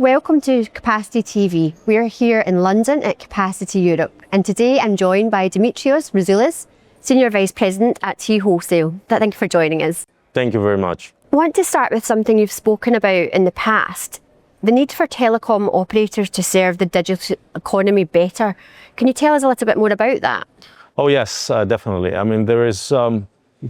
Welcome to Capacity TV. We're here in London at Capacity Europe, and today I'm joined by Dimitrios Rizoulis, Senior Vice President at T Wholesale. Thank you for joining us. Thank you very much. I want to start with something you've spoken about in the past, the need for telecom operators to serve the digital economy better. Can you tell us a little bit more about that? Oh yes, definitely. I mean, there is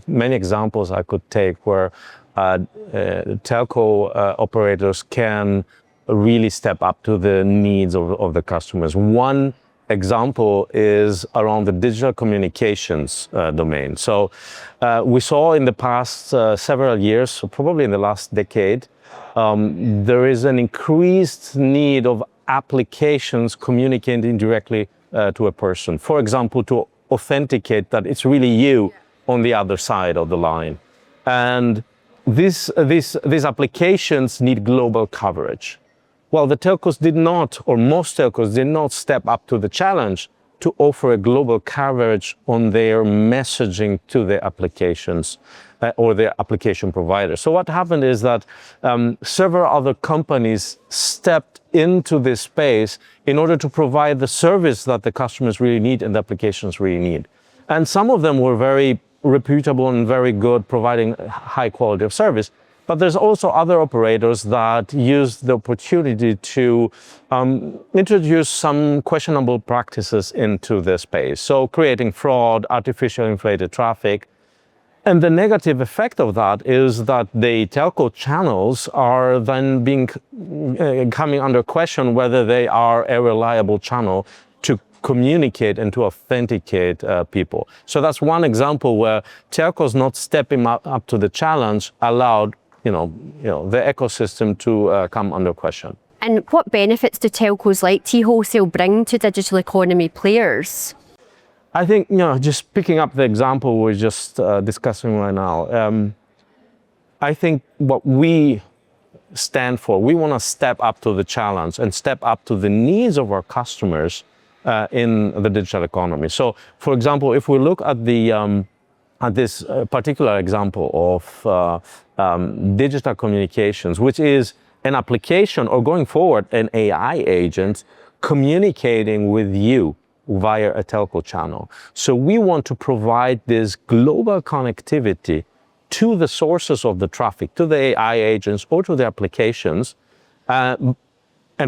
many examples I could take where telco operators can really step up to the needs of the customers. One example is around the digital communications domain. So we saw in the past several years, so probably in the last decade, there is an increased need of applications communicating directly to a person. For example, to authenticate that it's really you on the other side of the line. And these applications need global coverage. Well, the telcos did not, or most telcos did not step up to the challenge to offer a global coverage on their messaging to the applications or their application providers. So what happened is that several other companies stepped into this space in order to provide the service that the customers really need and the applications really need. And some of them were very reputable and very good, providing high quality of service. But there's also other operators that use the opportunity to introduce some questionable practices into the space. So creating fraud, artificial inflated traffic. And the negative effect of that is that the telco channels are then coming under question whether they are a reliable channel to communicate and to authenticate people. So that's one example where telcos not stepping up to the challenge allowed the ecosystem to come under question. And what benefits do telcos like T Wholesale bring to digital economy players? I think, just picking up the example we're just discussing right now, I think what we stand for, we want to step up to the challenge and step up to the needs of our customers in the digital economy. So, for example, if we look at this particular example of digital communications, which is an application or going forward an AI agent communicating with you via a telco channel. So we want to provide this global connectivity to the sources of the traffic, to the AI agents or to the applications, and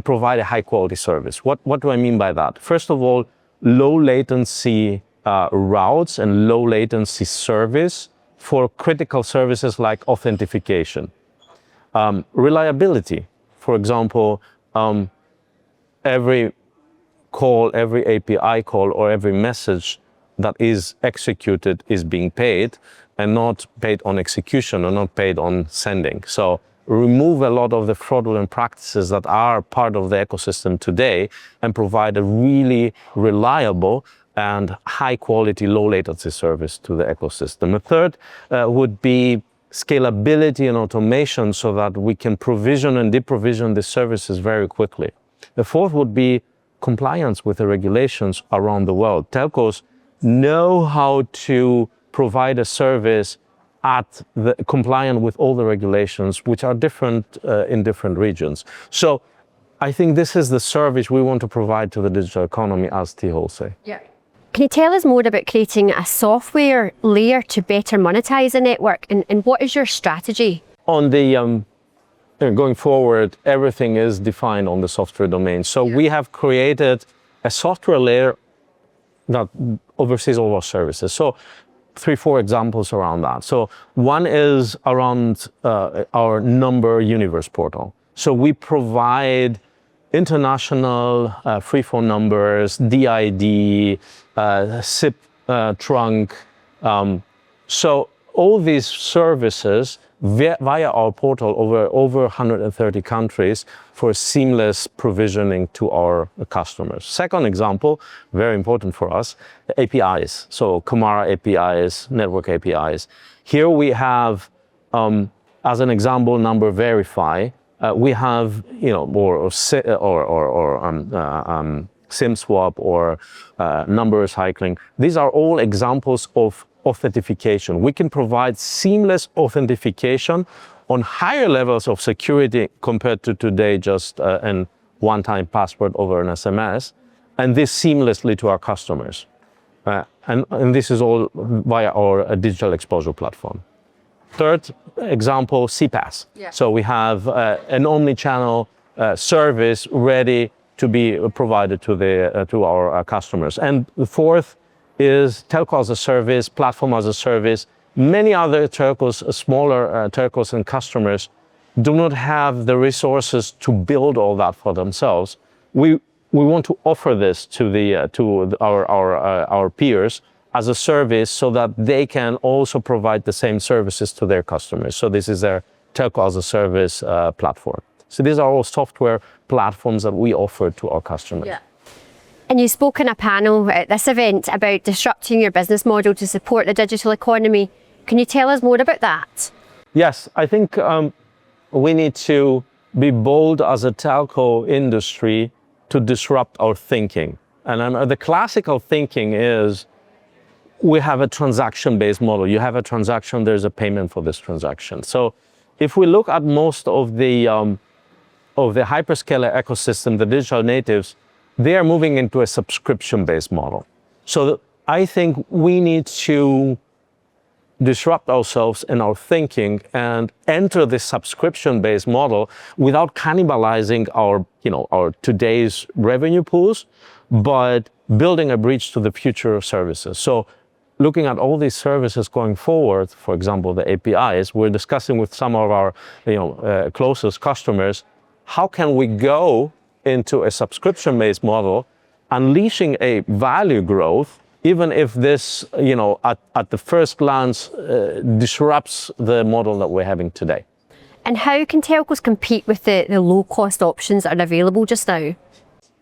provide a high quality service. What do I mean by that? First of all, low latency routes and low latency service for critical services like authentication. Reliability, for example, every call, every API call, or every message that is executed is being paid and not paid on execution or not paid on sending. So remove a lot of the fraudulent practices that are part of the ecosystem today and provide a really reliable and high quality, low latency service to the ecosystem. A third would be scalability and automation so that we can provision and deprovision the services very quickly. The fourth would be compliance with the regulations around the world. Telcos know how to provide a service compliant with all the regulations, which are different in different regions. So I think this is the service we want to provide to the digital economy as T Wholesale. Yeah. Can you tell us more about creating a software layer to better monetize the network, and what is your strategy? On the going forward, everything is defined on the software domain. So we have created a software layer that oversees all our services. So 3-4 examples around that. So one is around our number universe portal. So we provide international free phone numbers, DID, SIP trunk. So all these services via our portal over 130 countries for seamless provisioning to our customers. Second example, very important for us, the APIs. So Kamara APIs, network APIs. Here we have, as an example, number verify. We have, SIM swap or number recycling. These are all examples of authentication. We can provide seamless authentication on higher levels of security compared to today, just an one-time password over an SMS, and this seamlessly to our customers. And this is all via our digital exposure platform. Third example, CPaaS. Yeah. So we have an omni-channel service ready to be provided to our customers. And the fourth is telco as a service, platform as a service. Many other telcos, smaller telcos and customers do not have the resources to build all that for themselves. We want to offer this to our peers as a service so that they can also provide the same services to their customers. So this is their telco as a service platform. So these are all software platforms that we offer to our customers. Yeah. And you spoke in a panel at this event about disrupting your business model to support the digital economy. Can you tell us more about that? Yes, I think we need to be bold as a telco industry to disrupt our thinking. And the classical thinking is we have a transaction-based model. You have a transaction, there's a payment for this transaction. So if we look at most of the hyperscaler ecosystem, the digital natives, they are moving into a subscription-based model. So I think we need to disrupt ourselves in our thinking and enter this subscription-based model without cannibalizing our today's revenue pools, but building a bridge to the future of services. So looking at all these services going forward, for example, the APIs, we're discussing with some of our closest customers, how can we go into a subscription-based model, unleashing a value growth, even if this, at the first glance, disrupts the model that we're having today. And how can telcos compete with the low-cost options that are available just now?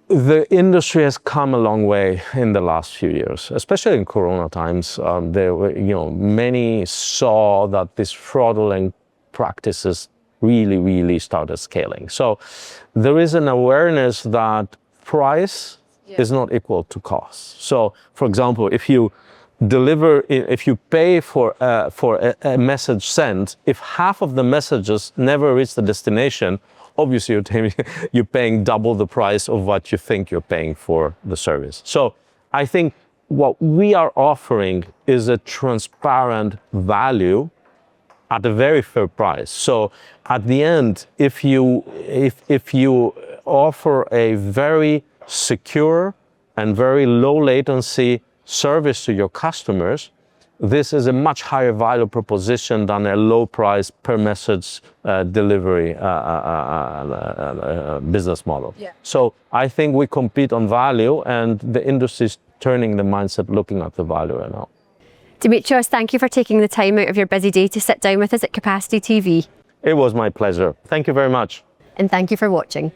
The industry has come a long way in the last few years, especially in Corona times. There were, many saw that these fraudulent practices really started scaling. So there is an awareness that price is not equal to cost. So, for example, if you pay for a message sent, if half of the messages never reach the destination, obviously you're paying double the price of what you think you're paying for the service. So I think what we are offering is a transparent value at a very fair price. So at the end, if you offer a very secure and very low latency service to your customers, this is a much higher value proposition than a low price per message delivery business model. Yeah. So I think we compete on value, and the industry is turning the mindset looking at the value right now. Dimitrios, thank you for taking the time out of your busy day to sit down with us at Capacity TV. It was my pleasure. Thank you very much. And thank you for watching.